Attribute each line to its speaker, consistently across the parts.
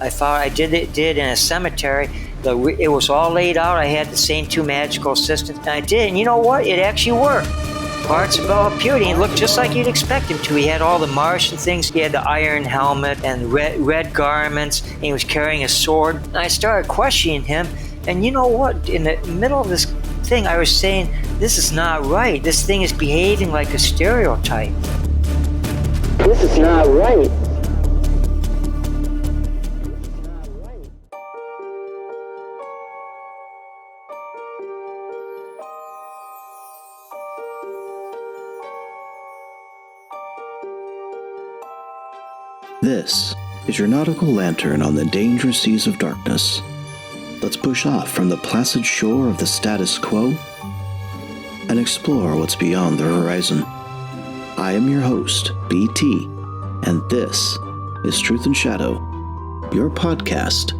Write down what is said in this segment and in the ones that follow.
Speaker 1: I did it in a cemetery. It was all laid out. I had the same 2 magical assistants, and I did. And you know what? It actually worked. Parzival appeared. He looked just like you'd expect him to. He had all the Martian things. He had the iron helmet and red garments, and he was carrying a sword. And I started questioning him. And you know what? In the middle of this thing, I was saying, this is not right. This thing is behaving like a stereotype. This is not right.
Speaker 2: This is your nautical lantern on the dangerous seas of darkness. Let's push off from the placid shore of the status quo and explore what's beyond the horizon. I am your host, BT, and this is Truth and Shadow, your podcast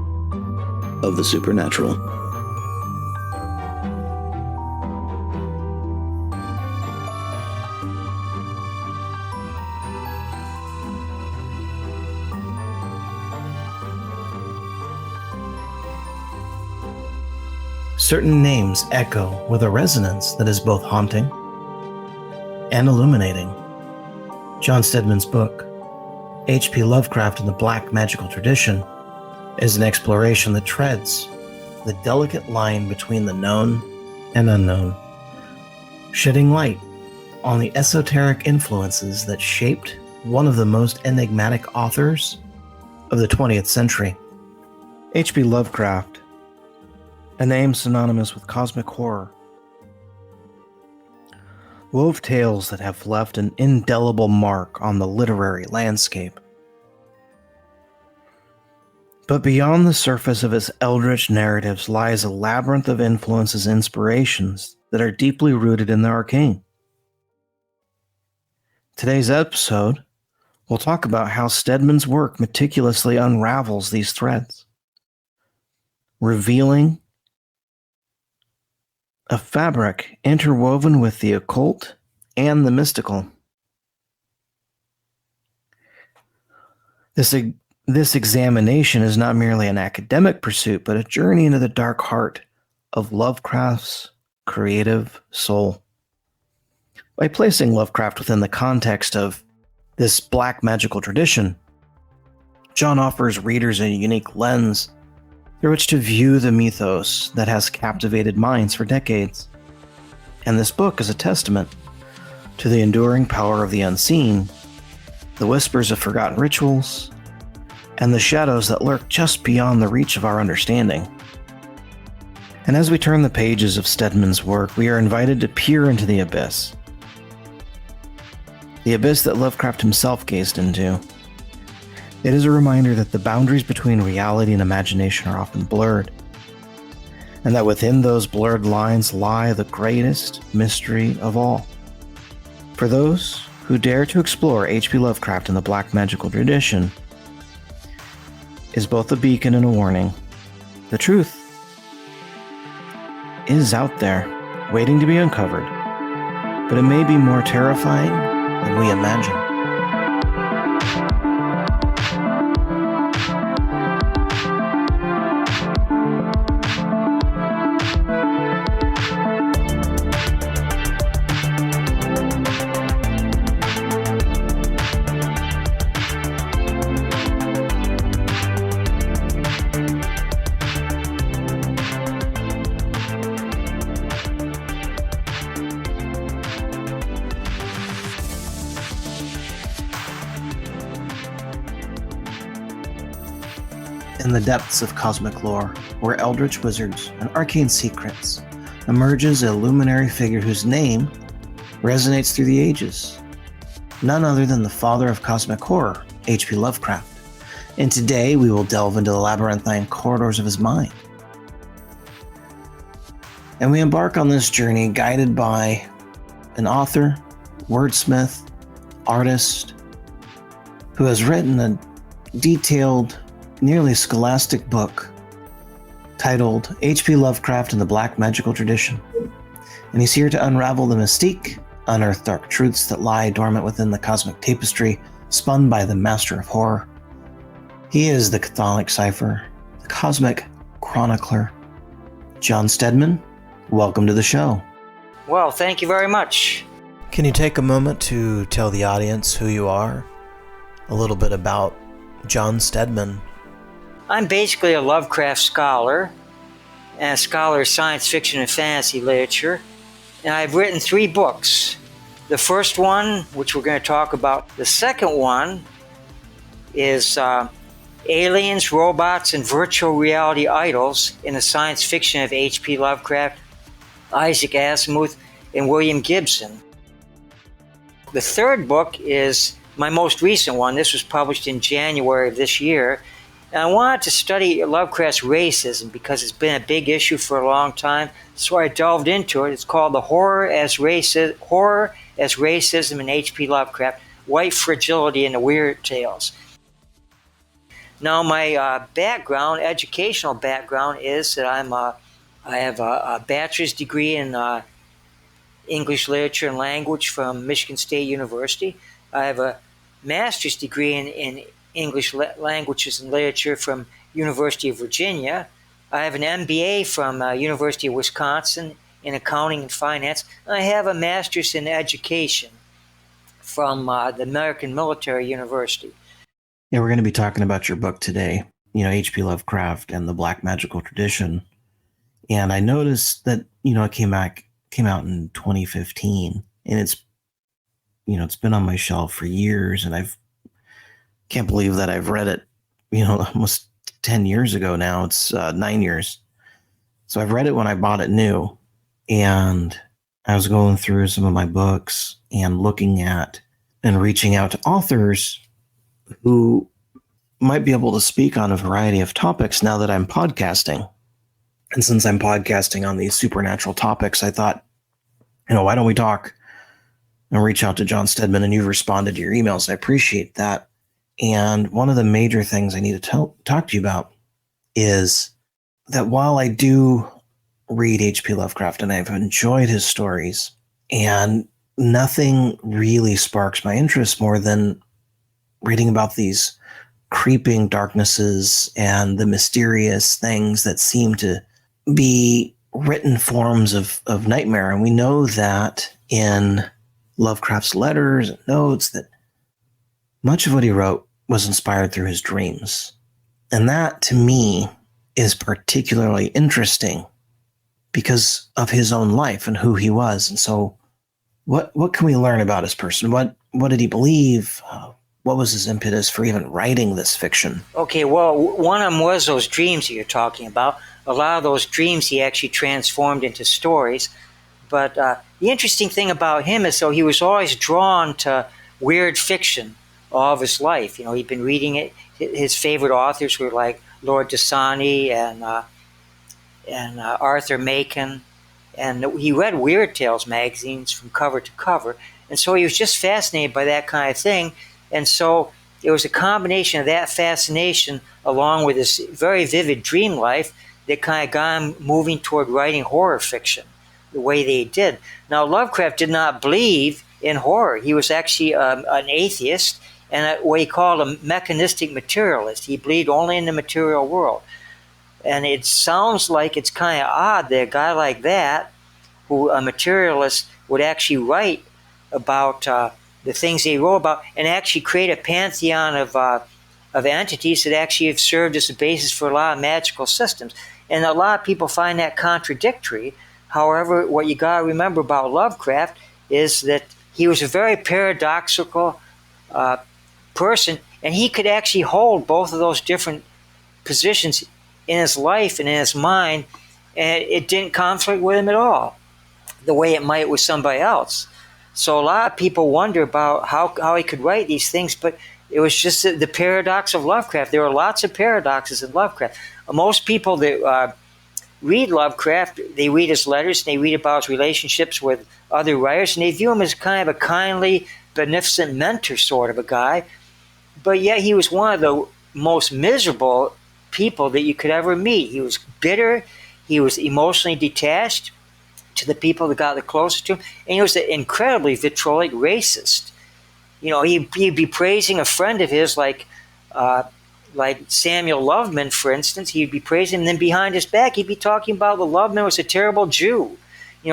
Speaker 2: of the supernatural.
Speaker 3: Certain names echo with a resonance that is both haunting and illuminating. John Steadman's book, H.P. Lovecraft and the Black Magical Tradition, is an exploration that treads the delicate line between the known and unknown, shedding light on the esoteric influences that shaped one of the most enigmatic authors of the 20th century. H.P. Lovecraft, a name synonymous with cosmic horror, wove tales that have left an indelible mark on the literary landscape. But beyond the surface of his eldritch narratives lies a labyrinth of influences and inspirations that are deeply rooted in the arcane. Today's episode, we'll talk about how Steadman's work meticulously unravels these threads, revealing a fabric interwoven with the occult and the mystical. This examination is not merely an academic pursuit, but a journey into the dark heart of Lovecraft's creative soul. By placing Lovecraft within the context of this black magical tradition, John offers readers a unique lens through which to view the mythos that has captivated minds for decades. And this book is a testament to the enduring power of the unseen, the whispers of forgotten rituals, and the shadows that lurk just beyond the reach of our understanding. And as we turn the pages of Steadman's work, we are invited to peer into the abyss that Lovecraft himself gazed into. It is a reminder that the boundaries between reality and imagination are often blurred, and that within those blurred lines lie the greatest mystery of all. For those who dare to explore H.P. Lovecraft and the Black Magical Tradition is both a beacon and a warning. The truth is out there, waiting to be uncovered, but it may be more terrifying than we imagine. In the depths of cosmic lore, where eldritch wizards and arcane secrets, emerges a luminary figure whose name resonates through the ages. None other than the father of cosmic horror, H.P. Lovecraft. And today we will delve into the labyrinthine corridors of his mind. And we embark on this journey guided by an author, wordsmith, artist, who has written a detailed, nearly scholastic book titled H.P. Lovecraft and the Black Magical Tradition. And he's here to unravel the mystique, unearth dark truths that lie dormant within the cosmic tapestry spun by the master of horror. He is the chthonic cipher, the cosmic chronicler. John Steadman, welcome to the show.
Speaker 1: Well, thank you very much.
Speaker 3: Can you take a moment to tell the audience who you are? A little bit about John Steadman.
Speaker 1: I'm basically a Lovecraft scholar, and a scholar of science fiction and fantasy literature. And I've written 3 books. The first one, which we're going to talk about. The second one is Aliens, Robots, and Virtual Reality Idols in the Science Fiction of H.P. Lovecraft, Isaac Asimov, and William Gibson. The third book is my most recent one. This was published in January of this year. And I wanted to study Lovecraft's racism because it's been a big issue for a long time. So I delved into it. It's called The Horror as Racism in H.P. Lovecraft, White Fragility and the Weird Tales. Now my educational background is that I have a bachelor's degree in English Literature and Language from Michigan State University. I have a master's degree in English Languages and Literature from University of Virginia. I have an MBA from University of Wisconsin in Accounting and Finance. And I have a master's in Education from the American Military University.
Speaker 3: Yeah, we're going to be talking about your book today, H.P. Lovecraft and the Black Magical Tradition. And I noticed that, it came out in 2015, and it's been on my shelf for years, and can't believe that I've read it, almost 10 years ago now. It's 9 years. So I've read it when I bought it new, and I was going through some of my books and looking at and reaching out to authors who might be able to speak on a variety of topics now that I'm podcasting. And since I'm podcasting on these supernatural topics, I thought, why don't we talk and reach out to John Steadman? And you've responded to your emails. I appreciate that. And one of the major things I need to talk to you about is that while I do read H.P. Lovecraft and I've enjoyed his stories, and nothing really sparks my interest more than reading about these creeping darknesses and the mysterious things that seem to be written forms of nightmare. And we know that in Lovecraft's letters and notes that much of what he wrote was inspired through his dreams. And that, to me, is particularly interesting because of his own life and who he was. And so what can we learn about his person? What did he believe? What was his impetus for even writing this fiction?
Speaker 1: Okay, well, one of them was those dreams that you're talking about. A lot of those dreams he actually transformed into stories. But the interesting thing about him is, he was always drawn to weird fiction all of his life. He'd been reading it. His favorite authors were like Lord Dasani and Arthur Machen. And he read Weird Tales magazines from cover to cover. And so he was just fascinated by that kind of thing. And so it was a combination of that fascination along with this very vivid dream life that kind of got him moving toward writing horror fiction the way they did. Now, Lovecraft did not believe in horror. He was actually an atheist and what he called a mechanistic materialist. He believed only in the material world. And it sounds like it's kind of odd that a guy like that, who a materialist, would actually write about the things he wrote about and actually create a pantheon of entities that actually have served as a basis for a lot of magical systems. And a lot of people find that contradictory. However, what you got to remember about Lovecraft is that he was a very paradoxical person, and he could actually hold both of those different positions in his life and in his mind, and it didn't conflict with him at all, the way it might with somebody else. So a lot of people wonder about how he could write these things, but it was just the paradox of Lovecraft. There are lots of paradoxes in Lovecraft. Most people that read Lovecraft, they read his letters, and they read about his relationships with other writers, and they view him as kind of a kindly, beneficent mentor sort of a guy. But yet he was one of the most miserable people that you could ever meet. He was bitter. He was emotionally detached to the people that got the closest to him. And he was an incredibly vitriolic racist. He'd be praising a friend of his like like Samuel Loveman, for instance, he'd be praising him, and then behind his back, he'd be talking about the Loveman was a terrible Jew.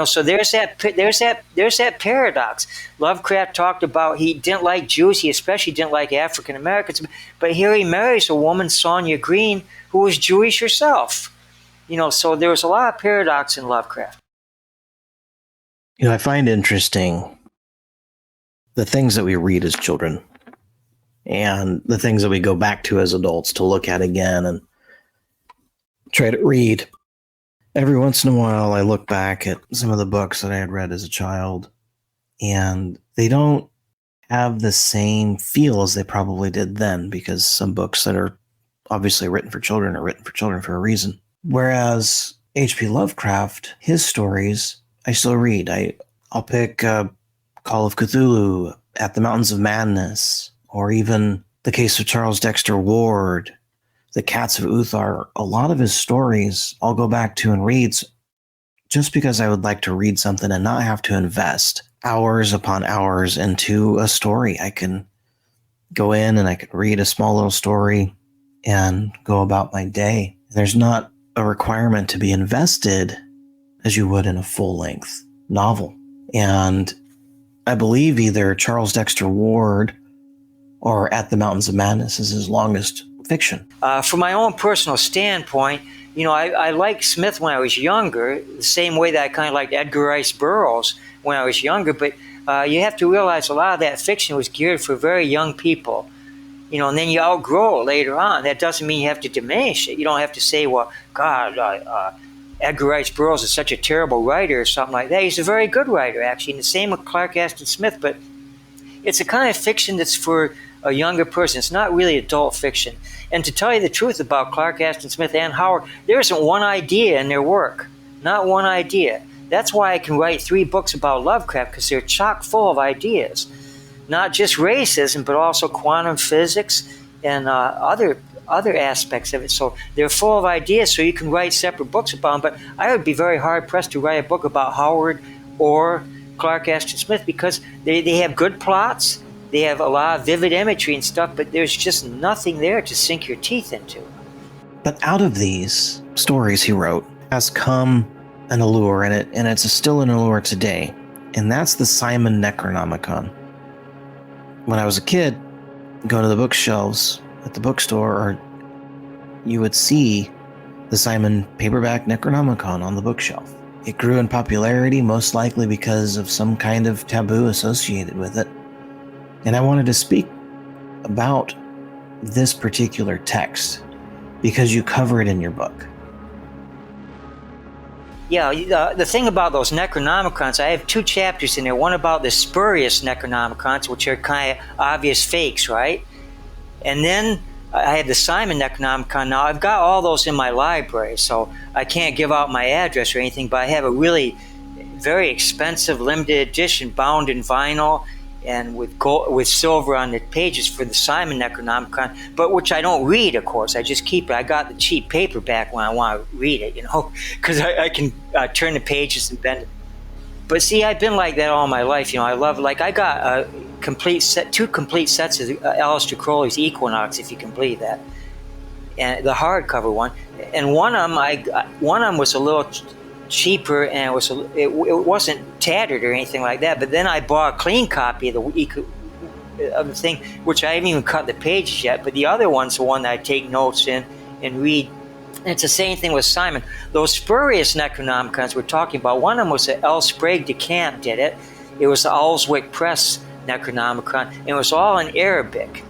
Speaker 1: So there's that paradox. Lovecraft talked about he didn't like Jews, he especially didn't like African Americans, but here he marries a woman, Sonia Green, who was Jewish herself. So there was a lot of paradox in Lovecraft.
Speaker 3: I find interesting the things that we read as children and the things that we go back to as adults to look at again and try to read. Every once in a while, I look back at some of the books that I had read as a child, and they don't have the same feel as they probably did then, because some books that are obviously written for children are written for children for a reason. Whereas H.P. Lovecraft, his stories, I still read. I'll pick Call of Cthulhu, At the Mountains of Madness, or even The Case of Charles Dexter Ward, The Cats of Uthar. A lot of his stories I'll go back to and read just because I would like to read something and not have to invest hours upon hours into a story. I can go in and I can read a small little story and go about my day. There's not a requirement to be invested as you would in a full-length novel. And I believe either Charles Dexter Ward or At the Mountains of Madness is his longest fiction.
Speaker 1: From my own personal standpoint, I liked Smith when I was younger, the same way that I kind of liked Edgar Rice Burroughs when I was younger, but you have to realize a lot of that fiction was geared for very young people. And then you outgrow it later on. That doesn't mean you have to diminish it. You don't have to say, well, God, Edgar Rice Burroughs is such a terrible writer or something like that. He's a very good writer, actually, and the same with Clark Ashton Smith, but it's a kind of fiction that's for a younger person. It's not really adult fiction. And to tell you the truth about Clark Ashton Smith and Howard, there isn't one idea in their work. Not one idea. That's why I can write 3 books about Lovecraft, because they're chock full of ideas. Not just racism, but also quantum physics and other aspects of it. So they're full of ideas, so you can write separate books about them. But I would be very hard-pressed to write a book about Howard or Clark Ashton Smith, because they have good plots, they have a lot of vivid imagery and stuff, but there's just nothing there to sink your teeth into.
Speaker 3: But out of these stories he wrote has come an allure, and it's still an allure today, and that's the Simon Necronomicon. When I was a kid, going to the bookshelves at the bookstore, you would see the Simon paperback Necronomicon on the bookshelf. It grew in popularity, most likely because of some kind of taboo associated with it. And I wanted to speak about this particular text because you cover it in your book.
Speaker 1: Yeah, the thing about those Necronomicons, I have 2 chapters in there. One about the spurious Necronomicons, which are kind of obvious fakes, right? And then I have the Simon Necronomicon. Now, I've got all those in my library, so I can't give out my address or anything, but I have a really very expensive limited edition bound in vinyl and with gold, with silver on the pages for the Simon Necronomicon, but which I don't read, of course. I just keep it. I got the cheap paperback when I want to read it, because I can turn the pages and bend it. But see, I've been like that all my life. I love, like, I got a complete set, 2 complete sets of Aleister Crowley's Equinox, if you can believe that, and the hardcover one. And one of them was a little cheaper, and it wasn't tattered or anything like that. But then I bought a clean copy of the thing, which I haven't even cut the pages yet. But the other one's the one that I take notes in and read. And it's the same thing with Simon. Those spurious Necronomicons we're talking about, one of them was L. Sprague de Camp did it. It was the Owlswick Press Necronomicon, and it was all in Arabic.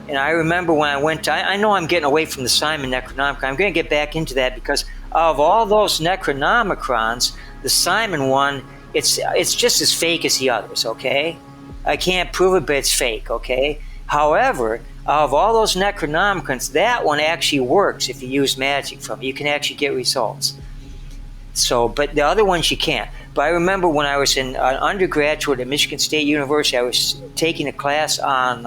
Speaker 1: And I remember when I went to, I know I'm getting away from the Simon Necronomicon. I'm going to get back into that, because of all those Necronomicons, the Simon one, it's just as fake as the others, okay? I can't prove it, but it's fake, okay? However, of all those Necronomicons, that one actually works if you use magic from it. You can actually get results. So, but the other ones you can't. But I remember when I was in undergraduate at Michigan State University, I was taking a class on,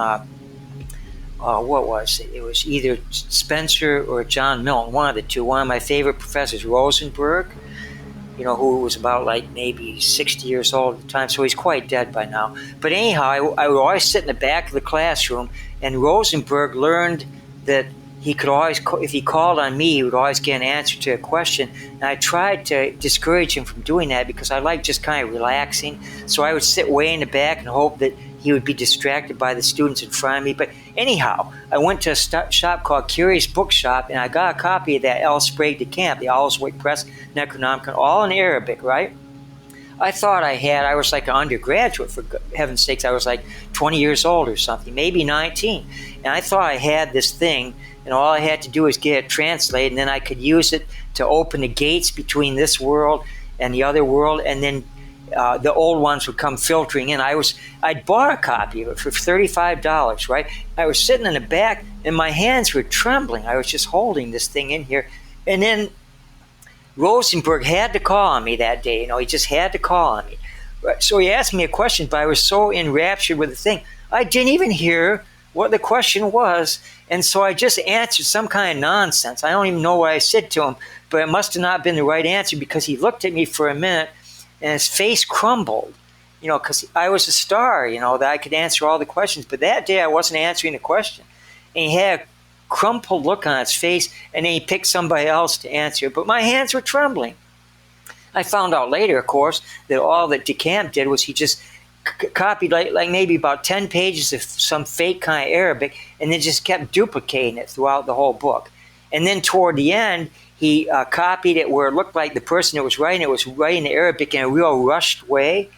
Speaker 1: what was it? It was either Spencer or John Milton, one of the two. One of my favorite professors, Rosenberg, who was about like maybe 60 years old at the time, so he's quite dead by now. But anyhow, I would always sit in the back of the classroom, and Rosenberg learned that he could always, if he called on me, he would always get an answer to a question. And I tried to discourage him from doing that because I like just kind of relaxing. So I would sit way in the back and hope that he would be distracted by the students in front of me. But anyhow, I went to a shop called Curious Bookshop, and I got a copy of that El Sprague de Camp, the Owlswick Press Necronomicon, all in Arabic, right? I thought I was like an undergraduate, for heaven's sakes. I was like 20 years old or something, maybe 19. And I thought I had this thing, and all I had to do was get it translated, and then I could use it to open the gates between this world and the other world, and then the old ones would come filtering in. I'd bought a copy of it for $35, right? I was sitting in the back, and my hands were trembling. I was just holding this thing in here. And then Rosenberg had to call on me that day. He just had to call on me. So he asked me a question, but I was so enraptured with the thing, I didn't even hear what the question was. And so I just answered some kind of nonsense. I don't even know what I said to him, but it must have not been the right answer, because he looked at me for a minute and his face crumbled, because I was a star, that I could answer all the questions. But that day I wasn't answering the question. And he had a crumpled look on his face, and then he picked somebody else to answer. But my hands were trembling. I found out later, of course, that all that DeCamp did was he just copied like maybe about 10 pages of some fake kind of Arabic, and then just kept duplicating it throughout the whole book. And then toward the end, he copied it where it looked like the person that was writing it was writing the Arabic in a real rushed way.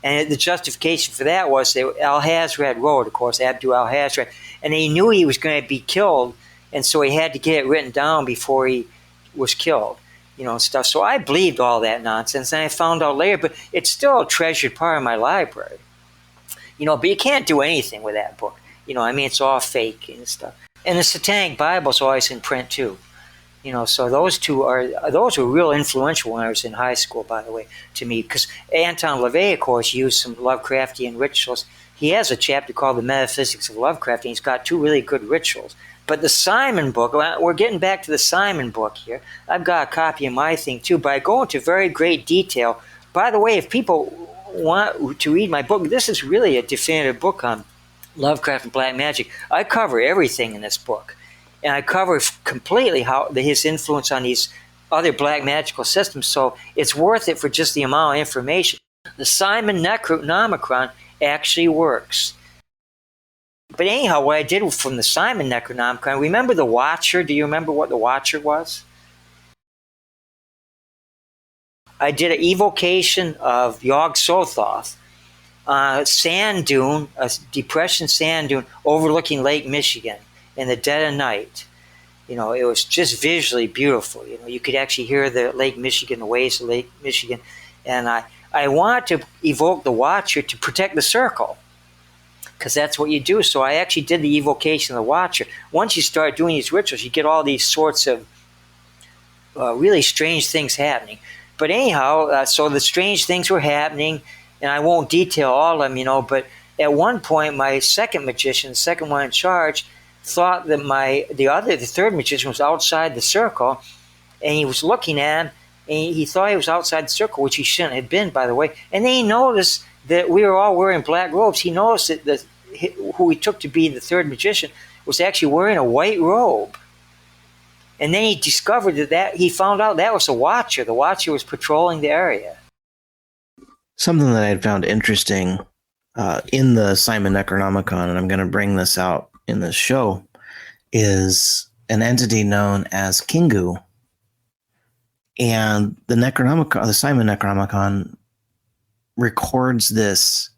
Speaker 1: And the justification for that was that Al-Hazred wrote, of course, Abdul Al-Hazred, and he knew he was going to be killed, and so he had to get it written down before he was killed, and stuff. So I believed all that nonsense, and I found out later, but it's still a treasured part of my library. But you can't do anything with that book. It's all fake and stuff. And the Satanic Bible's always in print too. So those were real influential when I was in high school, by the way, to me, because Anton LaVey, of course, used some Lovecraftian rituals. He has a chapter called The Metaphysics of Lovecraft, and he's got 2 really good rituals. But the Simon book, we're getting back to the Simon book here. I've got a copy of my thing too, but I go into very great detail. By the way, if people want to read my book, this is really a definitive book on Lovecraft and black magic. I cover everything in this book. And I cover completely his influence on these other black magical systems, so it's worth it for just the amount of information. The Simon Necronomicon actually works. But anyhow, what I did from the Simon Necronomicon, remember the Watcher? Do you remember what the Watcher was? I did an evocation of Yog Sothoth, sand dune, a depression sand dune overlooking Lake Michigan in the dead of night. It was just visually beautiful. You could actually hear the Lake Michigan, the waves of Lake Michigan. And I wanted to evoke the Watcher to protect the circle, because that's what you do. So I actually did the evocation of the Watcher. Once you start doing these rituals, you get all these sorts of really strange things happening. But anyhow, so the strange things were happening, and I won't detail all of them, but at one point, my second magician, the second one in charge, thought that the third magician was outside the circle, and he was looking at him, and he thought he was outside the circle, which he shouldn't have been, by the way. And then he noticed that we were all wearing black robes. He noticed that who he took to be the third magician was actually wearing a white robe. And then he discovered that he found out that was the Watcher. The Watcher was patrolling the area.
Speaker 3: Something that I had found interesting in the Simon Necronomicon, and I'm going to bring this out in this show, is an entity known as Kingu. And the Simon Necronomicon records this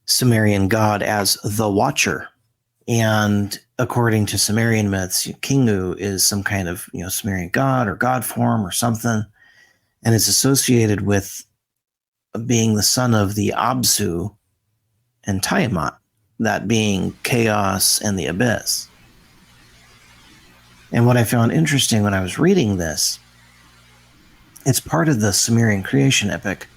Speaker 3: Sumerian god as the Watcher. And according to Sumerian myths, Kingu is some kind of Sumerian god or god form or something, and it's associated with being the son of the Absu and Tiamat, that being chaos and the abyss. And what I found interesting when I was reading this, it's part of the Sumerian creation epic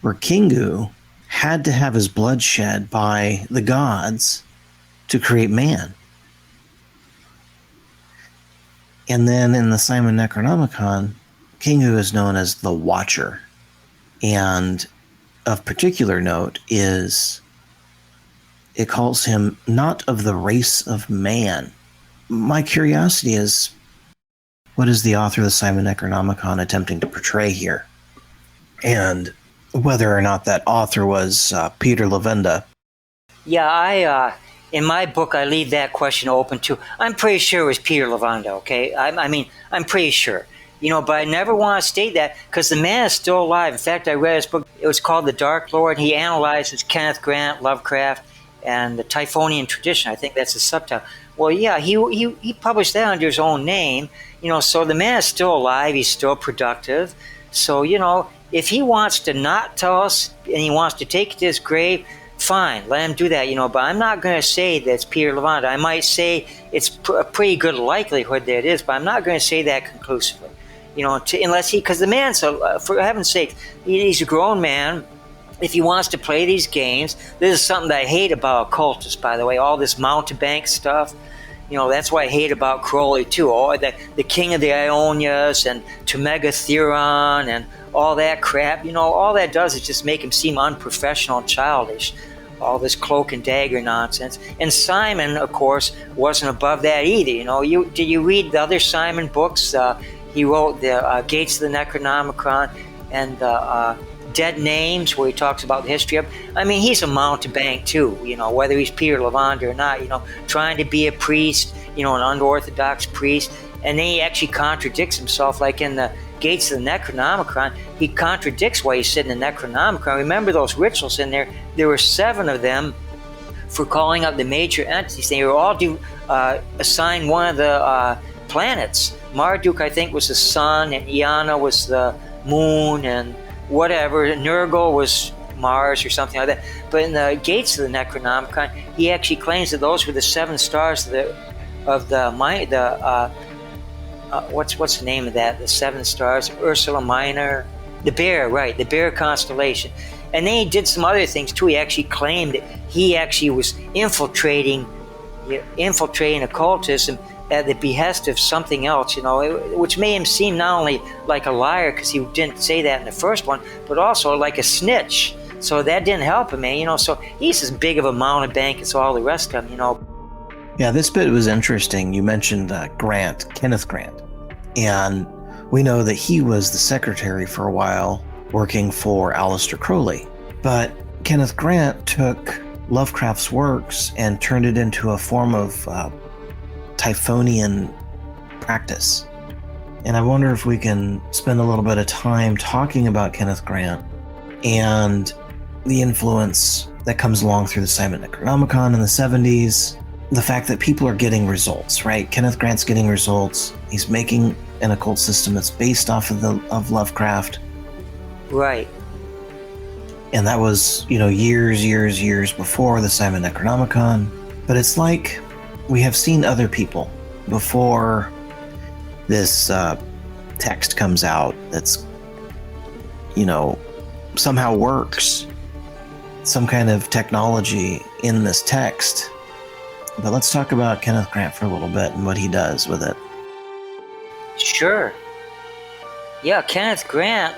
Speaker 3: where Kingu had to have his blood shed by the gods to create man. And then in the Simon Necronomicon, Kingu is known as the Watcher. And of particular note is it calls him not of the race of man, my curiosity is, what is the author of the Simon Necronomicon attempting to portray here? And whether or not that author was Peter Levenda.
Speaker 1: Yeah, in my book, I leave that question open too. I'm pretty sure it was Peter Levenda, okay? I mean, I'm pretty sure. But I never want to state that because the man is still alive. In fact, I read his book. It was called The Dark Lord, and he analyzes Kenneth Grant, Lovecraft, and the Typhonian tradition. I think that's the subtitle. Well, yeah, he published that under his own name. So the man is still alive. He's still productive. So, if he wants to not tell us and he wants to take it to his grave, fine, let him do that, but I'm not going to say that it's Peter Levenda. I might say it's a pretty good likelihood that it is, but I'm not going to say that conclusively, unless because the man's, for heaven's sake, he's a grown man. If he wants to play these games, this is something that I hate about occultists, by the way, all this mountebank stuff. That's why I hate about Crowley, too. The King of the Ionias and Tomegatheron and all that crap. All that does is just make him seem unprofessional and childish. All this cloak and dagger nonsense. And Simon, of course, wasn't above that either. Did you read the other Simon books? He wrote the Gates of the Necronomicon and Dead Names, where he talks about the history of. I mean, he's a mountebank too. Whether he's Peter Levenda or not. Trying to be a priest. An unorthodox priest, and then he actually contradicts himself, like in the Gates of the Necronomicon. He contradicts why he said in the Necronomicon. Remember those rituals in there? There were 7 of them for calling up the major entities. They were all assigned one of the planets. Marduk, I think, was the sun, and Iana was the moon, and whatever. Nergal was Mars or something like that. But in the Gates of the Necronomicon, he actually claims that those were the 7 stars of the what's the name of that? The 7 stars, Ursula Minor, the Bear, right? The Bear constellation. And then he did some other things too. He actually claimed that he actually was infiltrating occultism at the behest of something else, which made him seem not only like a liar because he didn't say that in the first one, but also like a snitch. So that didn't help him, man. So he's as big of a mountebank as all the rest of them,
Speaker 3: Yeah, this bit was interesting. You mentioned Kenneth Grant. And we know that he was the secretary for a while working for Aleister Crowley. But Kenneth Grant took Lovecraft's works and turned it into a form of Typhonian practice. And I wonder if we can spend a little bit of time talking about Kenneth Grant and the influence that comes along through the Simon Necronomicon in the 70s. The fact that people are getting results, right? Kenneth Grant's getting results. He's making an occult system that's based off of Lovecraft.
Speaker 1: Right.
Speaker 3: And that was, years before the Simon Necronomicon. But it's like we have seen other people before this text comes out that's, somehow works. Some kind of technology in this text. But let's talk about Kenneth Grant for a little bit and what he does with it.
Speaker 1: Sure. Yeah, Kenneth Grant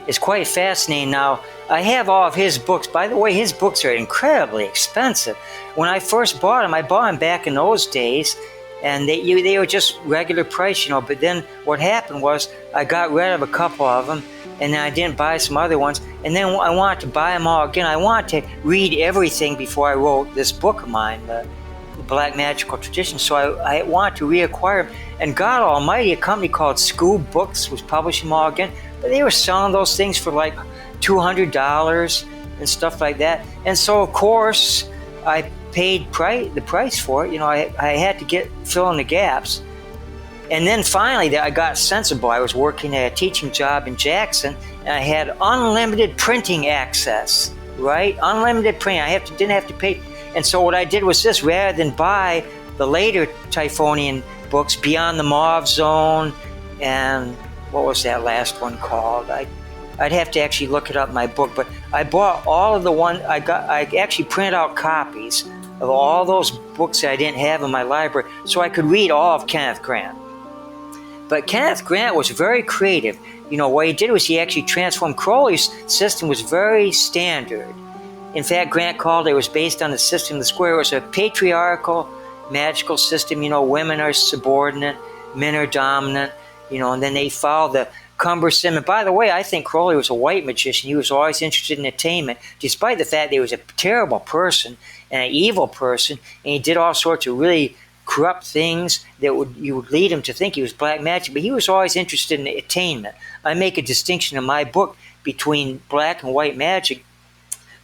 Speaker 1: is quite fascinating. Now, I have all of his books. By the way, his books are incredibly expensive. When I first bought them, I bought them back in those days, and they were just regular price, But then what happened was I got rid of a couple of them, and then I didn't buy some other ones. And then I wanted to buy them all again. I wanted to read everything before I wrote this book of mine, the Black Magical Tradition. So I wanted to reacquire them. And God Almighty, a company called Scoob Books was publishing them all again. But they were selling those things for like $200 and stuff like that. And so, of course, I paid the price for it. I had to fill in the gaps. And then finally, I got sensible. I was working at a teaching job in Jackson, and I had unlimited printing access, right? Unlimited printing. Didn't have to pay. And so what I did was this: rather than buy the later Typhonian books, Beyond the Mauve Zone, and what was that last one called? I'd have to actually look it up in my book, but I bought all of the one I actually printed out copies of all those books that I didn't have in my library so I could read all of Kenneth Grant. But Kenneth Grant was very creative. What he did was he actually transformed Crowley's system. Was very standard. In fact, Grant called it was based on the system of the square. It was a patriarchal magical system, women are subordinate, men are dominant, and then they follow the cumbersome. And by the way, I think Crowley was a white magician. He was always interested in attainment, despite the fact that he was a terrible person and an evil person, and he did all sorts of really corrupt things that you would lead him to think he was black magic, but he was always interested in attainment. I make a distinction in my book between black and white magic.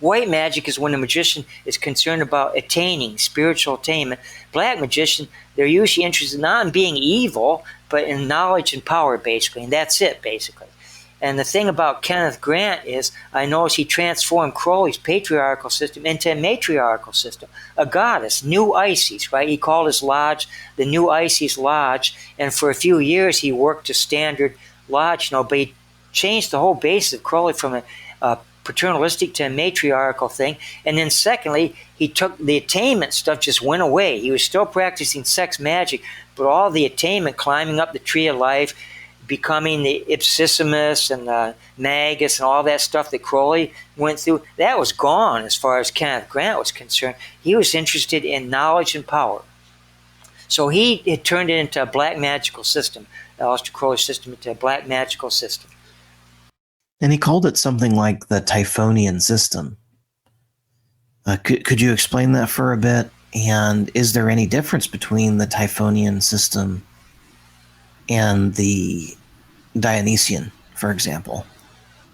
Speaker 1: White magic is when a magician is concerned about attaining spiritual attainment. Black magician, they're usually interested not in being evil, but in knowledge and power, basically, and that's it, basically. And the thing about Kenneth Grant is, I noticed he transformed Crowley's patriarchal system into a matriarchal system, a goddess, New Isis, right? He called his lodge the New Isis Lodge, and for a few years he worked a standard lodge, but he changed the whole basis of Crowley from a paternalistic to a matriarchal thing. And then secondly, he took the attainment stuff, just went away. He was still practicing sex magic, but all the attainment, climbing up the tree of life, becoming the Ipsissimus and the Magus and all that stuff that Crowley went through, that was gone as far as Kenneth Grant was concerned. He was interested in knowledge and power. So he had turned it into a black magical system, Aleister Crowley's system into a black magical system.
Speaker 3: And he called it something like the Typhonian system. Could you explain that for a bit? And is there any difference between the Typhonian system and the Dionysian, for example?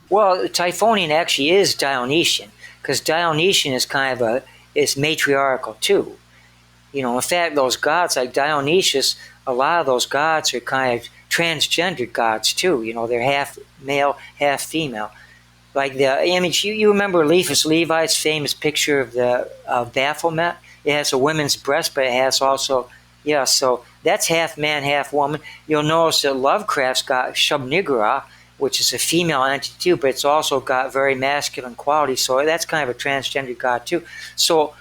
Speaker 1: Well, the Typhonian actually is Dionysian, because Dionysian is is matriarchal too. In fact, those gods like Dionysius, a lot of those gods are kind of transgendered gods too. They're half male, half female. Like the image, you remember Eliphas Levi's famous picture of the Baphomet? It has a woman's breast, but it has also, so that's half man, half woman. You'll notice that Lovecraft's got Shub-Niggurath, which is a female entity too, but it's also got very masculine qualities, so that's kind of a transgender god too. So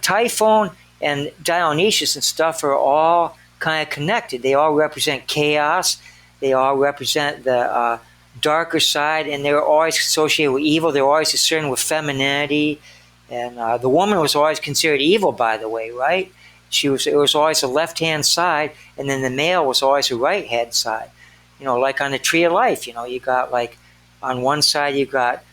Speaker 1: Typhon and Dionysius and stuff are all kind of connected. They all represent chaos. They all represent the darker side, and they're always associated with evil. They're always concerned with femininity. And the woman was always considered evil, by the way, right? It was always the left-hand side, and then the male was always the right-hand side. Like on the Tree of Life, you got like on one side you got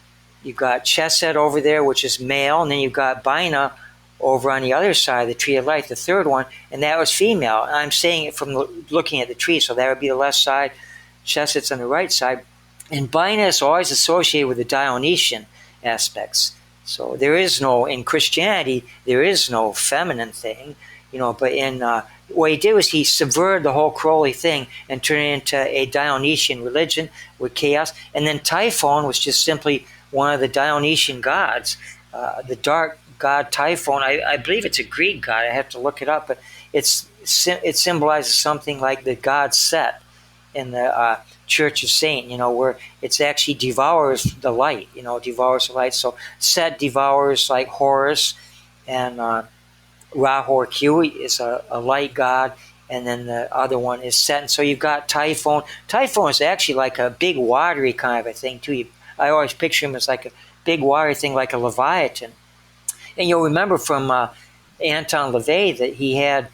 Speaker 1: Chesed over there, which is male, and then you got Bina over on the other side of the Tree of Life, the third one, and that was female. And I'm saying it from looking at the tree, so that would be the left side, Chesed's on the right side. And Bina is always associated with the Dionysian aspects. So in Christianity, there is no feminine thing, but what he did was he subverted the whole Crowley thing and turned it into a Dionysian religion with chaos. And then Typhon was just simply one of the Dionysian gods, the dark god Typhon. I believe it's a Greek god. I have to look it up, but it symbolizes something like the god Set in the Church of Saint, where it's actually devours the light, devours the light. So Set devours like Horus, and Ra-Hoor-Kyu is a light god, and then the other one is Set. And so you've got Typhon. Typhon is actually like a big watery kind of a thing too. I always picture him as like a big watery thing, like a Leviathan. And you'll remember from Anton LaVey that he had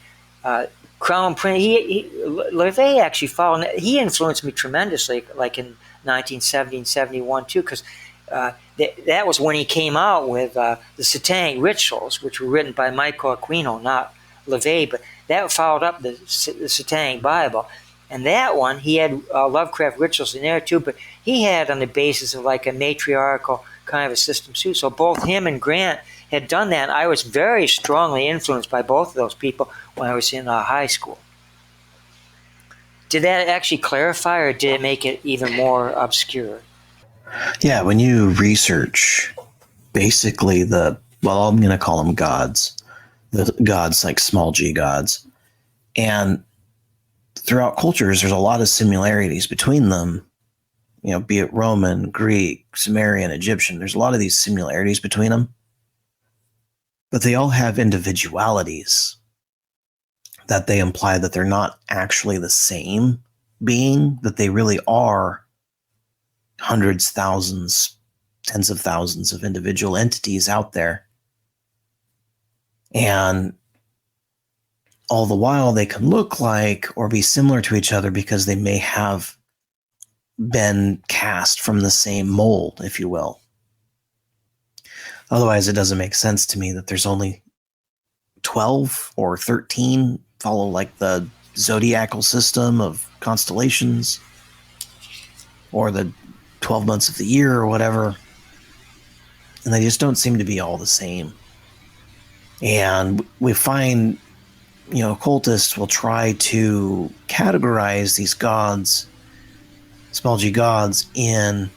Speaker 1: Crown Prince. LaVey actually followed. He influenced me tremendously, like in 1970 and 71 too, because that was when he came out with the Satanic Rituals, which were written by Michael Aquino, not LaVey, but that followed up the Satanic Bible. And that one, he had Lovecraft rituals in there too, but he had on the basis of like a matriarchal kind of a system too. So both him and Grant had done that. And I was very strongly influenced by both of those people when I was in high school. Did that actually clarify, or did it make it even more obscure?
Speaker 3: Yeah, when you research basically I'm going to call them gods, the gods like small g gods, and throughout cultures, there's a lot of similarities between them, be it Roman, Greek, Sumerian, Egyptian, there's a lot of these similarities between them, but they all have individualities that they imply that they're not actually the same being, that they really are hundreds, thousands, tens of thousands of individual entities out there. And all the while they can look like or be similar to each other because they may have been cast from the same mold, if you will. Otherwise, it doesn't make sense to me that there's only 12 or 13 follow like the zodiacal system of constellations or the 12 months of the year or whatever. And they just don't seem to be all the same. And we find, occultists will try to categorize these gods, small g gods, in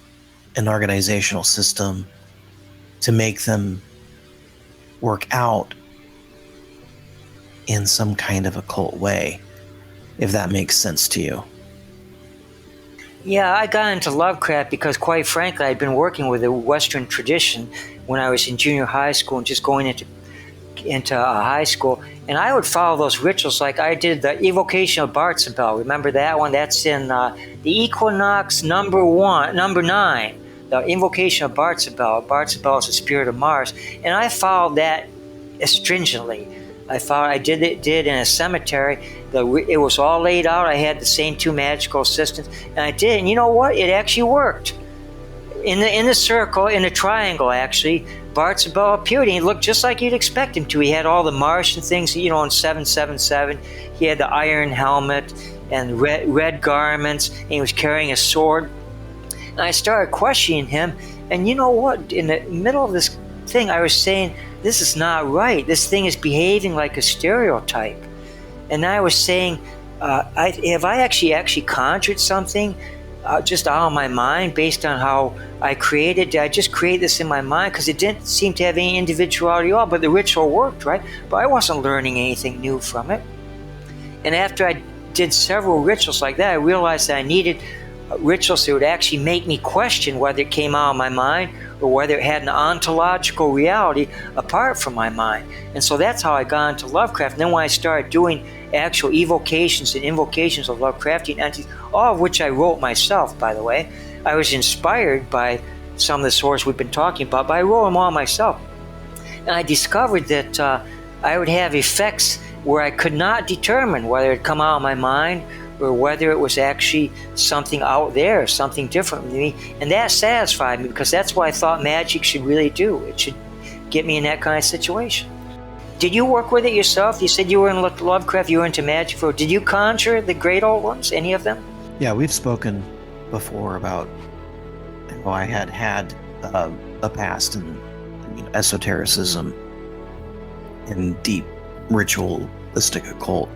Speaker 3: an organizational system to make them work out in some kind of occult way, if that makes sense to you.
Speaker 1: Yeah, I got into Lovecraft because, quite frankly, I'd been working with the Western tradition when I was in junior high school and just going into high school, and I would follow those rituals. Like I did the evocation of Bartzabel. Remember that one? That's in the Equinox number 9. The invocation of Bartzabel. Bartzabel is the spirit of Mars, and I followed that stringently. I did it in a cemetery. It was all laid out. I had the same 2 magical assistants, and I did. And you know what? It actually worked. In the circle, in the triangle, actually, Bartzabel appeared, and he looked just like you'd expect him to. He had all the Martian things, in 777. He had the iron helmet and red garments, and he was carrying a sword. And I started questioning him, and you know what? In the middle of this thing, I was saying, this is not right. This thing is behaving like a stereotype. And I was saying, have I actually conjured something just out of my mind based on how I created? Did I just create this in my mind? Because it didn't seem to have any individuality at all, but the ritual worked, right? But I wasn't learning anything new from it. And after I did several rituals like that, I realized that I needed rituals that would actually make me question whether it came out of my mind or whether it had an ontological reality apart from my mind. And so that's how I got into Lovecraft. And then when I started doing actual evocations and invocations of Lovecraftian entities, all of which I wrote myself, by the way, I was inspired by some of the sources we've been talking about, but I wrote them all myself. And I discovered that I would have effects where I could not determine whether it come out of my mind or whether it was actually something out there, something different than me. And that satisfied me, because that's what I thought magic should really do. It should get me in that kind of situation. Did you work with it yourself? You said you were in Lovecraft, you were into magic. Did you conjure the great old ones, any of them?
Speaker 3: Yeah, we've spoken before about how I had a past in esotericism and deep ritualistic occult.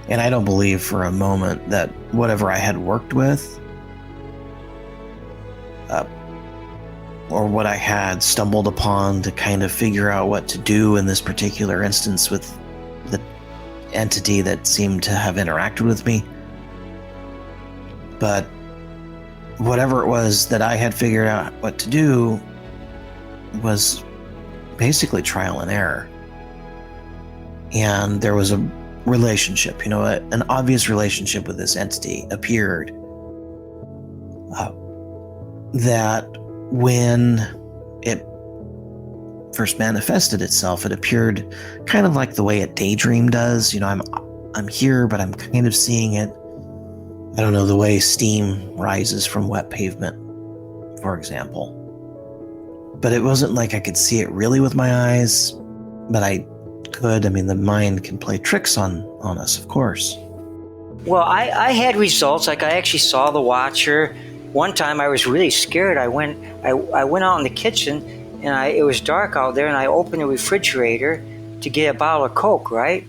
Speaker 3: And I don't believe for a moment that whatever I had worked with or what I had stumbled upon to kind of figure out what to do in this particular instance with the entity that seemed to have interacted with me. But whatever it was that I had figured out what to do was basically trial and error. And there was a relationship, an obvious relationship with this entity appeared. That when it first manifested itself, it appeared kind of like the way a daydream does. I'm here, but I'm kind of seeing it. I don't know, the way steam rises from wet pavement, for example. But it wasn't like I could see it really with my eyes, but I could. The mind can play tricks on us, of course.
Speaker 1: Well, I had results. Like I actually saw the Watcher. One time I was really scared. I went out in the kitchen, and it was dark out there, and I opened the refrigerator to get a bottle of Coke, right?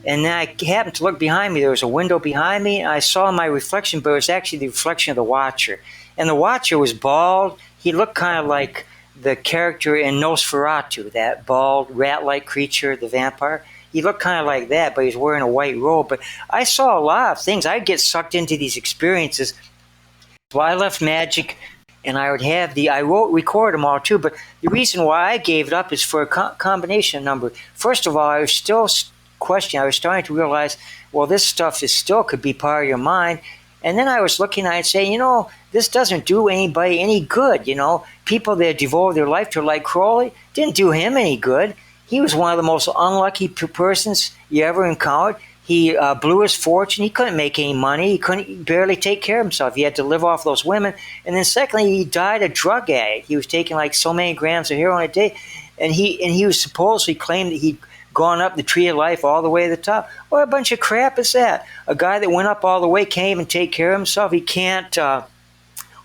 Speaker 1: And then I happened to look behind me. There was a window behind me, and I saw my reflection, but it was actually the reflection of the Watcher. And the Watcher was bald. He looked kind of like the character in Nosferatu, that bald, rat-like creature, the vampire. He looked kind of like that, but he was wearing a white robe. But I saw a lot of things. I'd get sucked into these experiences. So I left magic, and I would have record them all too. But the reason why I gave it up is for a combination of number. First of all, I was still questioning. I was starting to realize, well, this stuff could be part of your mind. And then I was looking at it saying, this doesn't do anybody any good. People that devoted their life to, like Crowley, didn't do him any good. he was one of the most unlucky persons you ever encountered. He blew his fortune. He couldn't make any money. He couldn't barely take care of himself. He had to live off those women. And then secondly, he died a drug addict. He was taking like so many grams of heroin a day. And he was supposedly claimed that he'd gone up the tree of life all the way to the top. What a bunch of crap is that? A guy that went up all the way can't even take care of himself. He can't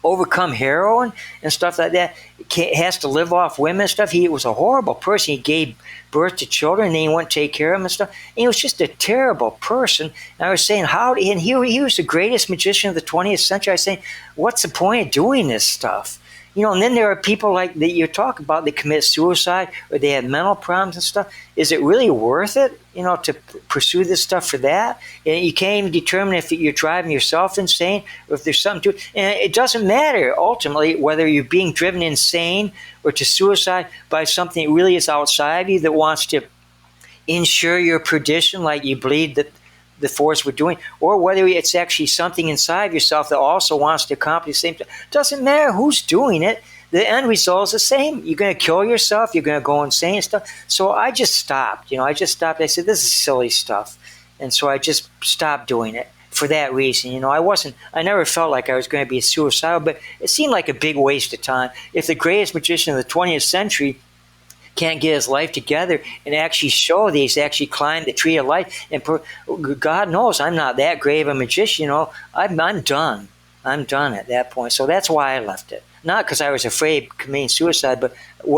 Speaker 1: overcome heroin and stuff like that. Has to live off women and stuff. He was a horrible person. He gave birth to children and then he wouldn't take care of them and stuff. And he was just a terrible person. And I was saying, and he was the greatest magician of the 20th century. I was saying, what's the point of doing this stuff? You know, and then there are people like that you talk about that commit suicide or they have mental problems and stuff. Is it really worth it, you know, to pursue this stuff for that? And you can't even determine if you're driving yourself insane or if there's something to it. And it doesn't matter, ultimately, whether you're being driven insane or to suicide by something that really is outside of you that wants to ensure your perdition like you believe that the force we're doing, or whether it's actually something inside yourself that also wants to accomplish the same thing. Doesn't matter who's doing it. The end result is the same. You're going to kill yourself. You're going to go insane and stuff. So I just stopped. I said, this is silly stuff. And so I just stopped doing it for that reason. I never felt like I was going to be suicidal, but it seemed like a big waste of time. If the greatest magician of the 20th century can't get his life together and actually show that he's actually climbed the tree of life. And God knows I'm not that great of a magician. I'm done. I'm done at that point. So that's why I left it. Not because I was afraid of committing suicide, but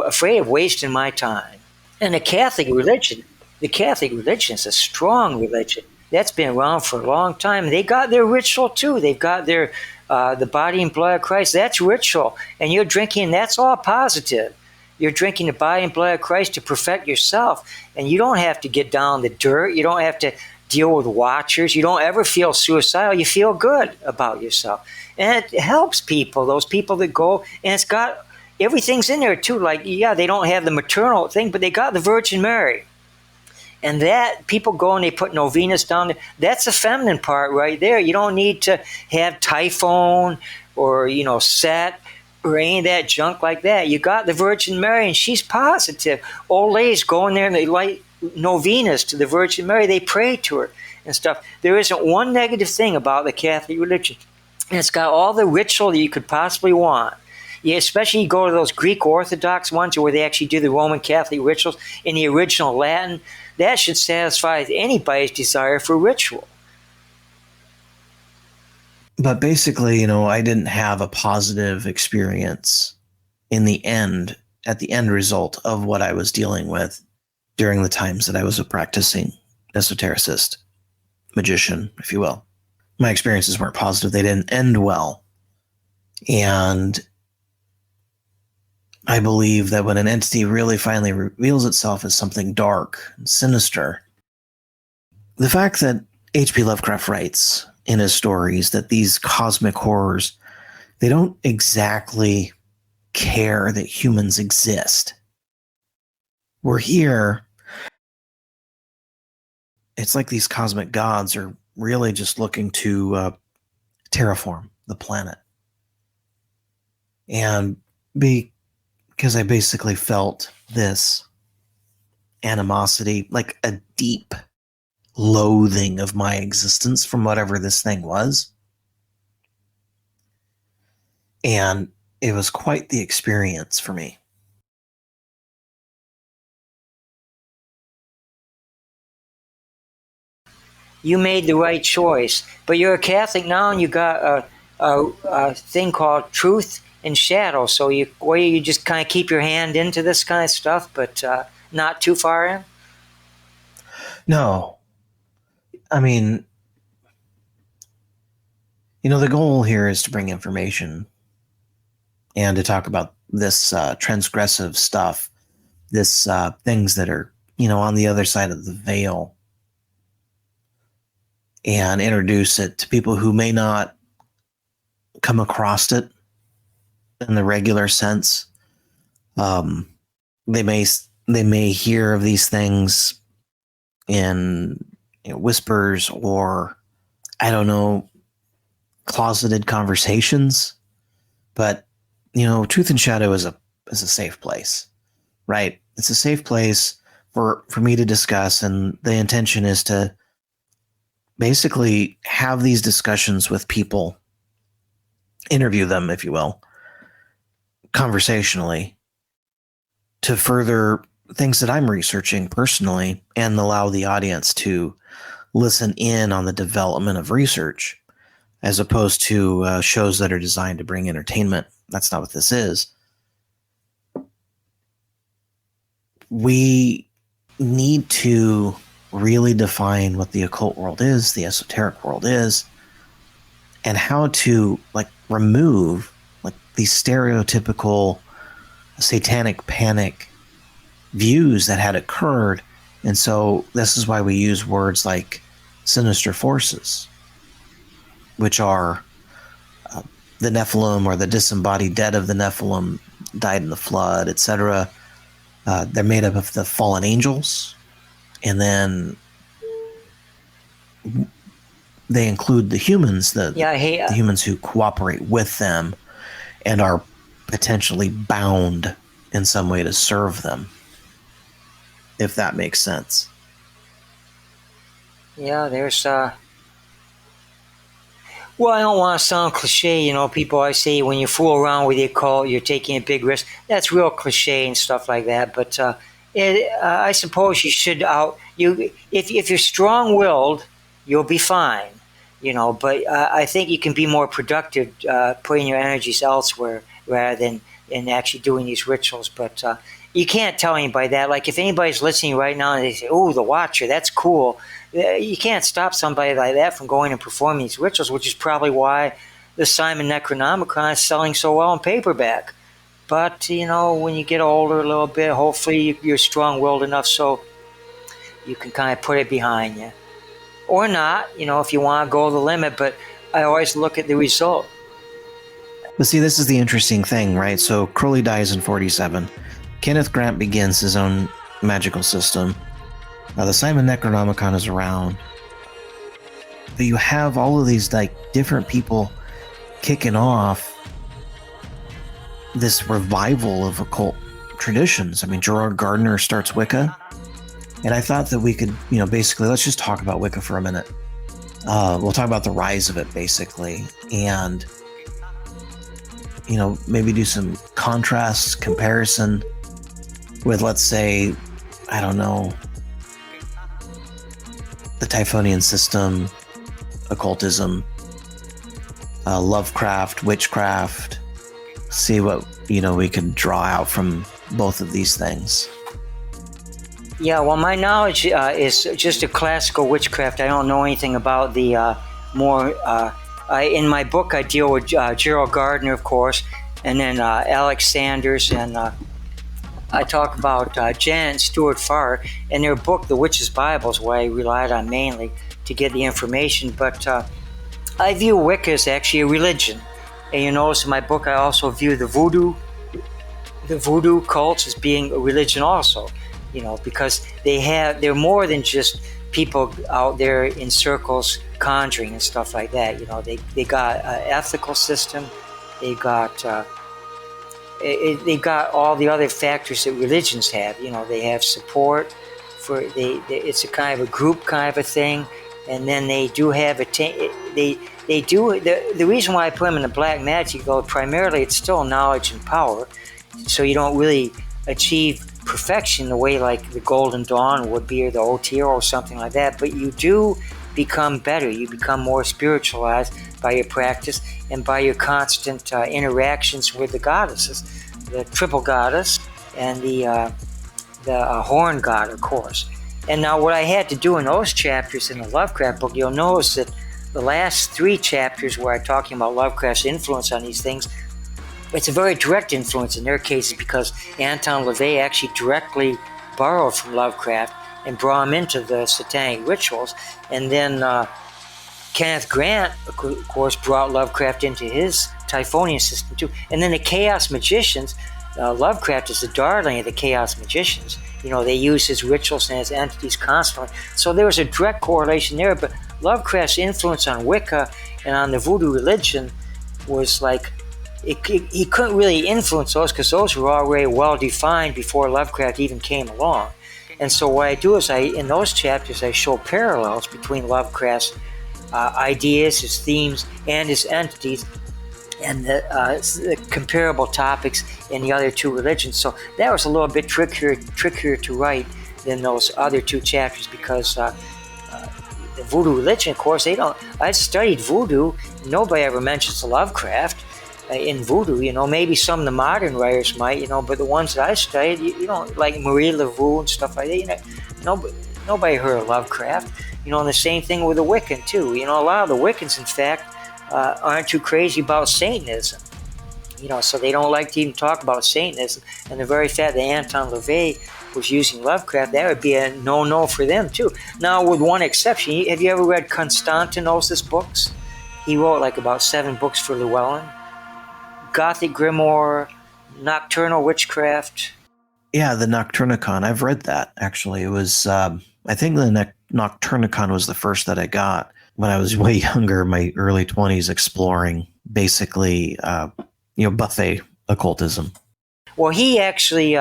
Speaker 1: afraid of wasting my time. And the Catholic religion is a strong religion. That's been around for a long time. They got their ritual too. They've got their the body and blood of Christ. That's ritual. And you're drinking, that's all positive. You're drinking the body and blood of Christ to perfect yourself. And you don't have to get down the dirt. You don't have to deal with watchers. You don't ever feel suicidal. You feel good about yourself. And it helps people, those people that go. And it's got, everything's in there too. Like, yeah, they don't have the maternal thing, but they got the Virgin Mary. And that, people go and they put novenas down there. That's the feminine part right there. You don't need to have Typhon or, Set or any of that junk like that. You got the Virgin Mary, and she's positive. Old ladies go in there and they light novenas to the Virgin Mary. They pray to her and stuff. There isn't one negative thing about the Catholic religion. And it's got all the ritual that you could possibly want. Yeah, especially you go to those Greek Orthodox ones where they actually do the Roman Catholic rituals in the original Latin. That should satisfy anybody's desire for ritual.
Speaker 3: But basically, I didn't have a positive experience at the end result of what I was dealing with during the times that I was a practicing esotericist, magician, if you will. My experiences weren't positive. They didn't end well. And I believe that when an entity really finally reveals itself as something dark and sinister, the fact that H.P. Lovecraft writes in his stories that these cosmic horrors, they don't exactly care that humans exist. We're here. It's like these cosmic gods are really just looking to terraform the planet. And because I basically felt this animosity, like a deep loathing of my existence from whatever this thing was. And it was quite the experience for me.
Speaker 1: You made the right choice. But you're a Catholic now, and you got a thing called truth and shadow. So you just kind of keep your hand into this kind of stuff, but not too far in?
Speaker 3: No. I mean, the goal here is to bring information and to talk about this transgressive stuff, this things that are, on the other side of the veil, and introduce it to people who may not come across it in the regular sense. They may hear of these things in whispers or, I don't know, closeted conversations. But, Truth and Shadow is a safe place, right? It's a safe place for me to discuss, and the intention is to basically have these discussions with people, interview them, if you will, conversationally, to further things that I'm researching personally, and allow the audience to listen in on the development of research, as opposed to shows that are designed to bring entertainment. That's not what this is. We need to really define what the occult world is, the esoteric world is, and how to remove these stereotypical satanic panic views that had occurred. And so this is why we use words like sinister forces, which are the Nephilim, or the disembodied dead of the Nephilim died in the flood, etc. They're made up of the fallen angels, and then they include the humans, the humans who cooperate with them and are potentially bound in some way to serve them, if that makes sense.
Speaker 1: Yeah, there's well, I don't want to sound cliche, people always say when you fool around with the occult, you're taking a big risk. That's real cliche and stuff like that, but I suppose you should if you're strong-willed, you'll be fine, but I think you can be more productive putting your energies elsewhere rather than in actually doing these rituals. But you can't tell anybody that. Like, if anybody's listening right now and they say, "Oh, the Watcher, that's cool," you can't stop somebody like that from going and performing these rituals, which is probably why the Simon Necronomicon is selling so well in paperback. But, when you get older a little bit, hopefully you're strong-willed enough so you can kind of put it behind you. Or not, if you want to go the limit, but I always look at the result.
Speaker 3: But see, this is the interesting thing, right? So Crowley dies in 47. Kenneth Grant begins his own magical system. The Simon Necronomicon is around. But you have all of these different people kicking off this revival of occult traditions. I mean, Gerard Gardner starts Wicca. And I thought that we could, basically, let's just talk about Wicca for a minute. We'll talk about the rise of it, basically. And, maybe do some contrast, comparison with, let's say, I don't know, the Typhonian system, occultism, Lovecraft, witchcraft. See what, we can draw out from both of these things.
Speaker 1: Yeah, well, my knowledge is just a classical witchcraft. I don't know anything about the more... in my book, I deal with Gerald Gardner, of course, and then Alex Sanders, and I talk about Janet and Stuart Farr, and their book, The Witch's Bible, is what I relied on mainly to get the information. But I view Wicca as actually a religion. And you notice in my book, I also view the voodoo cults as being a religion also, because they're more than just people out there in circles conjuring and stuff like that. They got an ethical system. They got all the other factors that religions have. They have support for it's a kind of a group kind of a thing, and then they do have the reason why I put them in the black magic, though, primarily it's still knowledge and power, so you don't really achieve perfection the way like the Golden Dawn would be, or the OTO or something like that, but you do become better. You become more spiritualized by your practice and by your constant interactions with the goddesses, the triple goddess and the horn god, of course. And now what I had to do in those chapters in the Lovecraft book, you'll notice that the last 3 chapters where I'm talking about Lovecraft's influence on these things, it's a very direct influence in their cases, because Anton LaVey actually directly borrowed from Lovecraft and brought him into the satanic rituals. And then Kenneth Grant, of course, brought Lovecraft into his Typhonian system too. And then the Chaos Magicians, Lovecraft is the darling of the Chaos Magicians. They use his rituals and his entities constantly. So there was a direct correlation there, but Lovecraft's influence on Wicca and on the voodoo religion was like, he couldn't really influence those because those were already well defined before Lovecraft even came along. And so what I do is in those chapters, I show parallels between Lovecraft's ideas, his themes, and his entities, and the comparable topics in the other two religions. So that was a little bit trickier to write than those other two chapters, because the voodoo religion, of course, I studied voodoo. Nobody ever mentions Lovecraft in voodoo. Maybe some of the modern writers might, but the ones that I studied, like Marie Laveau and stuff like that, nobody heard of Lovecraft. And the same thing with the Wiccan too. A lot of the Wiccans, in fact, aren't too crazy about Satanism. So they don't like to even talk about Satanism. And the very fact that Anton LaVey was using Lovecraft, that would be a no-no for them too. Now, with one exception, have you ever read Constantinos' books? He wrote like about 7 books for Llewellyn. Gothic Grimoire, Nocturnal Witchcraft.
Speaker 3: Yeah, the Nocturnicon. I've read that, actually. It was, I think the Nocturnicon was the first that I got when I was way younger, my early 20s, exploring basically, buffet occultism.
Speaker 1: Well, he actually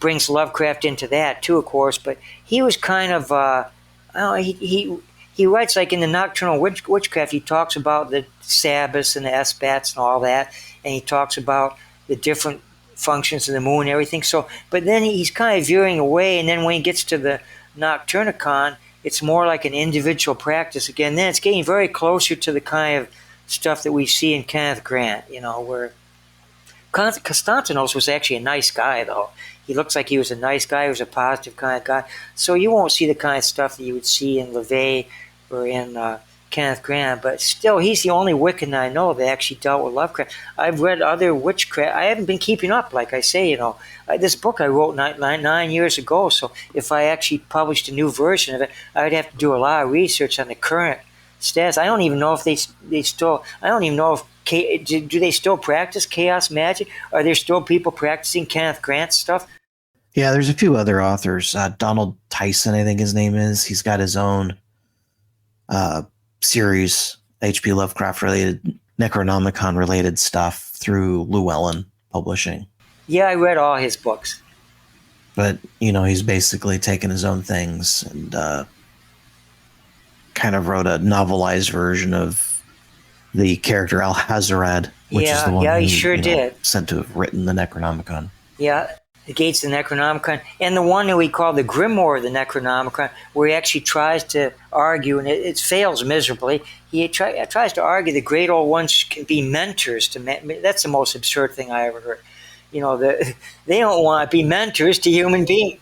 Speaker 1: brings Lovecraft into that too, of course, but he was kind of, he writes like in the Nocturnal Witchcraft, he talks about the Sabbaths and the Esbats and all that, and he talks about the different functions of the moon and everything. So, but then he's kind of veering away, and then when he gets to the Nocturnicon, it's more like an individual practice again. Then it's getting very closer to the kind of stuff that we see in Kenneth Grant, where Constantinos was actually a nice guy, though. He looks like he was a nice guy. He was a positive kind of guy. So you won't see the kind of stuff that you would see in LaVey or in Kenneth Grant. But still, he's the only Wiccan I know that actually dealt with Lovecraft. I've read other witchcraft. I haven't been keeping up, like I say, this book I wrote 9 years ago. So if I actually published a new version of it, I would have to do a lot of research on the current status. I don't even know if they still, I don't even know if, do they still practice chaos magic? Are there still people practicing Kenneth Grant stuff?
Speaker 3: Yeah, there's a few other authors. Donald Tyson, I think his name is. He's got his own series, H.P. Lovecraft-related, Necronomicon-related stuff through Llewellyn Publishing.
Speaker 1: Yeah, I read all his books.
Speaker 3: But, he's basically taken his own things and kind of wrote a novelized version of the character Alhazarad, which is the one
Speaker 1: he sure did.
Speaker 3: Said to have written the Necronomicon.
Speaker 1: Yeah, the Gates of the Necronomicon, and the one that we call the Grimoire of the Necronomicon, where he actually tries to argue, and it fails miserably. He tries to argue the great old ones can be mentors to men. That's the most absurd thing I ever heard. They don't want to be mentors to human beings.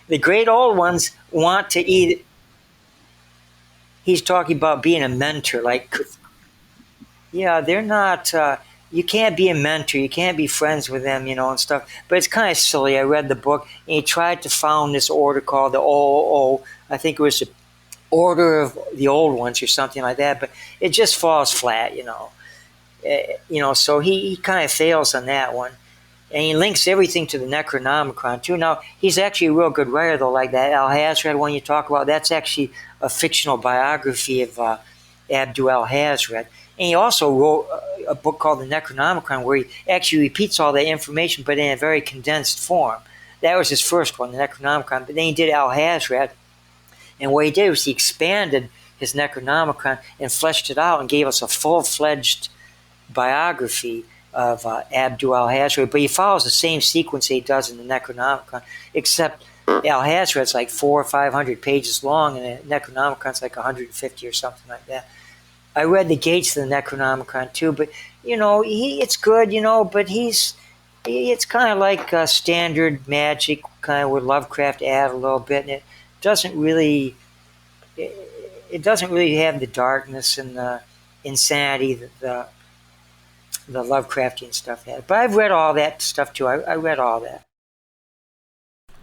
Speaker 1: The great old ones want to eat. He's talking about being a mentor, like. Yeah, they're not, you can't be a mentor, you can't be friends with them, and stuff. But it's kind of silly. I read the book, and he tried to found this order called the OOO. I think it was the Order of the Old Ones or something like that, but it just falls flat, so he kind of fails on that one. And he links everything to the Necronomicon, too. Now, he's actually a real good writer, though, like that Alhazred one you talk about. That's actually a fictional biography of Abdul Alhazred. And he also wrote a book called the Necronomicon, where he actually repeats all that information, but in a very condensed form. That was his first one, the Necronomicon. But then he did Alhazred, and what he did was he expanded his Necronomicon and fleshed it out and gave us a full-fledged biography of Abdul Alhazred. But he follows the same sequence he does in the Necronomicon, except Alhazred's like 400 or 500 pages long, and the Necronomicon's like 150 or something like that. I read the Gates of the Necronomicon too, but it's good, but it's kind of like standard magic, kind of with Lovecraft add a little bit, and it doesn't really have the darkness and the insanity that the Lovecraftian stuff had. But I've read all that stuff too. I read all that.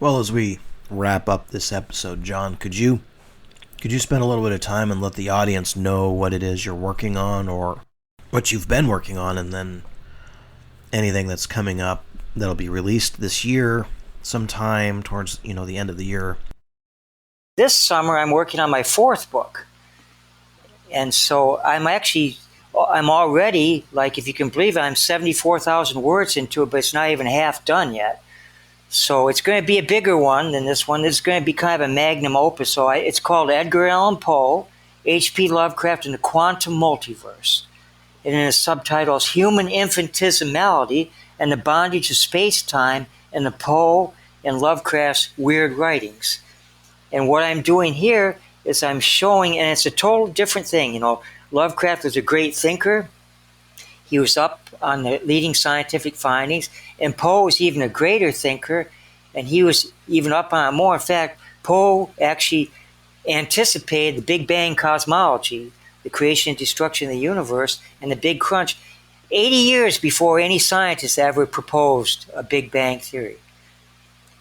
Speaker 3: Well, as we wrap up this episode, John, could you spend a little bit of time and let the audience know what it is you're working on, or what you've been working on, and then anything that's coming up that'll be released this year sometime towards the end of the year?
Speaker 1: This summer I'm working on my 4th book, and so I'm already, like, if you can believe it, I'm 74,000 words into it, but it's not even half done yet. So it's going to be a bigger one than this one. This is going to be kind of a magnum opus. So it's called Edgar Allan Poe, H.P. Lovecraft and the Quantum Multiverse. And then the subtitle is Human Infinitesimality and the Bondage of Space-Time in the Poe and Lovecraft's Weird Writings. And what I'm doing here is I'm showing, and it's a total different thing. You know, Lovecraft was a great thinker. He was up on the leading scientific findings, and Poe was even a greater thinker, and he was even up on it more. In fact, Poe actually anticipated the Big Bang cosmology, the creation and destruction of the universe, and the Big Crunch 80 years before any scientist ever proposed a Big Bang theory.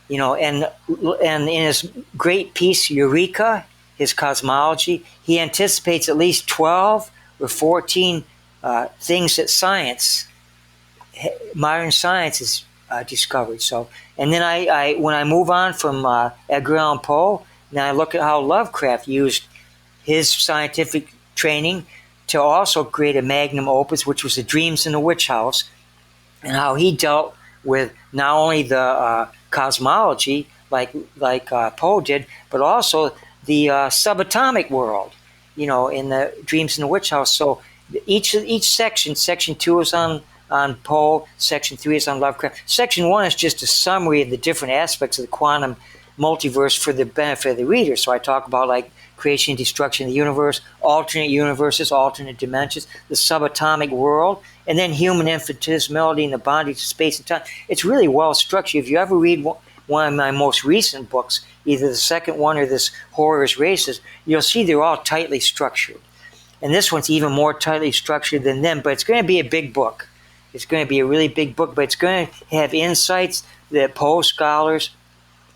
Speaker 1: You know, and in his great piece, Eureka, his cosmology, he anticipates at least 12 or 14 things that modern science has discovered. So, and then I when I move on from Edgar Allan Poe, now I look at how Lovecraft used his scientific training to also create a magnum opus, which was the Dreams in the Witch House, and how he dealt with not only the cosmology like Poe did, but also the subatomic world, you know, in the Dreams in the Witch House. So each section 2 is on Poe, section 3 is on Lovecraft. Section 1 is just a summary of the different aspects of the quantum multiverse for the benefit of the reader. So I talk about like creation and destruction of the universe, alternate universes, alternate dimensions, the subatomic world, and then human infinitesimality and the bondage of space and time. It's really well structured. If you ever read one of my most recent books, either the second one or this Horrors Races, you'll see they're all tightly structured. And this one's even more tightly structured than them, but it's going to be a big book. It's going to be a really big book, but it's going to have insights that Poe scholars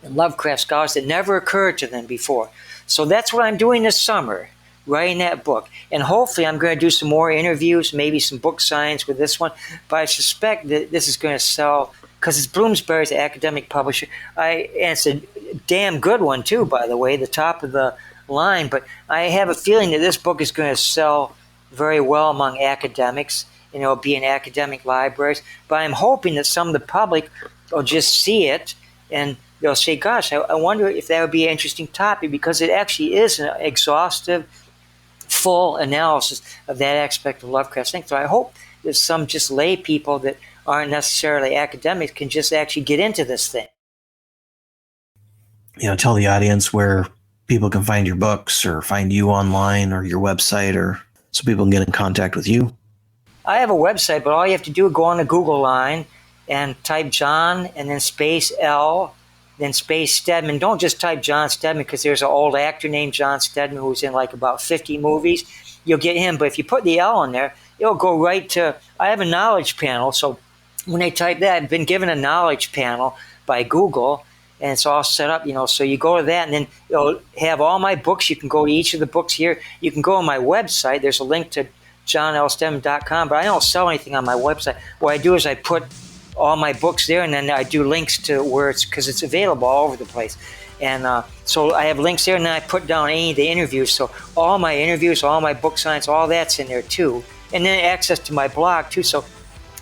Speaker 1: and Lovecraft scholars that never occurred to them before. So that's what I'm doing this summer, writing that book. And hopefully I'm going to do some more interviews, maybe some book signings with this one, but I suspect that this is going to sell, because it's Bloomsbury's academic publisher. And it's a damn good one too, by the way, the top of the line, but I have a feeling that this book is going to sell very well among academics, and it'll be in academic libraries, but I'm hoping that some of the public will just see it and they'll say, gosh, I wonder if that would be an interesting topic, because it actually is an exhaustive, full analysis of that aspect of Lovecraft's thinking. So I hope that some just lay people that aren't necessarily academics can just actually get into this thing.
Speaker 3: You know, tell the audience where people can find your books or find you online or your website, or so people can get in contact with you.
Speaker 1: I have a website, but all you have to do is go on the Google line and type John and then space L, then space Steadman. Don't just type John Steadman, because there's an old actor named John Steadman who's in like about 50 movies. You'll get him, but if you put the L in there, it'll go right to, I have a knowledge panel, so when they type that, I've been given a knowledge panel by Google, and it's all set up, you know, so you go to that, and then it'll have all my books. You can go to each of the books here. You can go on my website. There's a link to johnlsteadman.com, but I don't sell anything on my website. What I do is I put all my books there, and then I do links to where it's, because it's available all over the place. And so I have links there, and then I put down any of the interviews. So all my interviews, all my book signs, all that's in there too. And then access to my blog too. So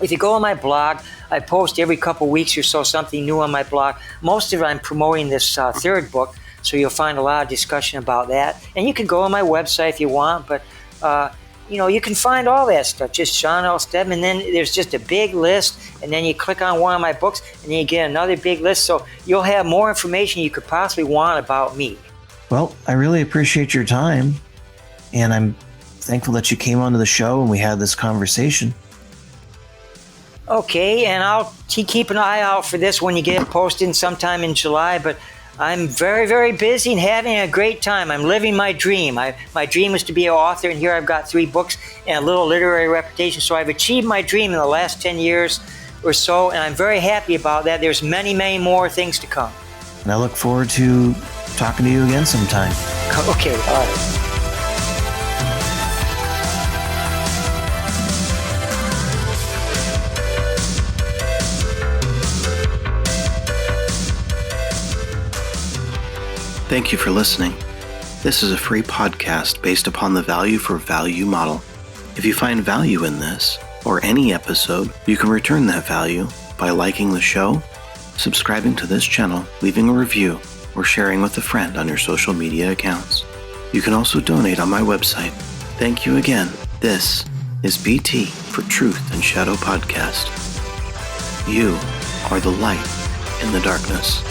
Speaker 1: if you go on my blog, I post every couple weeks or so something new on my blog. Most of it I'm promoting this third book, so you'll find a lot of discussion about that. And you can go on my website if you want, but you know, you can find all that stuff, just John L. Steadman. And then there's just a big list, and then you click on one of my books, and then you get another big list. So you'll have more information you could possibly want about me.
Speaker 3: Well, I really appreciate your time, and I'm thankful that you came onto the show and we had this conversation.
Speaker 1: Okay, and I'll keep an eye out for this when you get it posted sometime in July, but I'm very, very busy and having a great time. I'm living my dream. My dream was to be an author, and here I've got 3 books and a little literary reputation, so I've achieved my dream in the last 10 years or so, and I'm very happy about that. There's many, many more things to come.
Speaker 3: And I look forward to talking to you again sometime.
Speaker 1: Okay, all right.
Speaker 2: Thank you for listening. This is a free podcast based upon the value for value model. If you find value in this, or any episode, you can return that value by liking the show, subscribing to this channel, leaving a review, or sharing with a friend on your social media accounts. You can also donate on my website. Thank you again. This is BT for Truth and Shadow Podcast. You are the light in the darkness.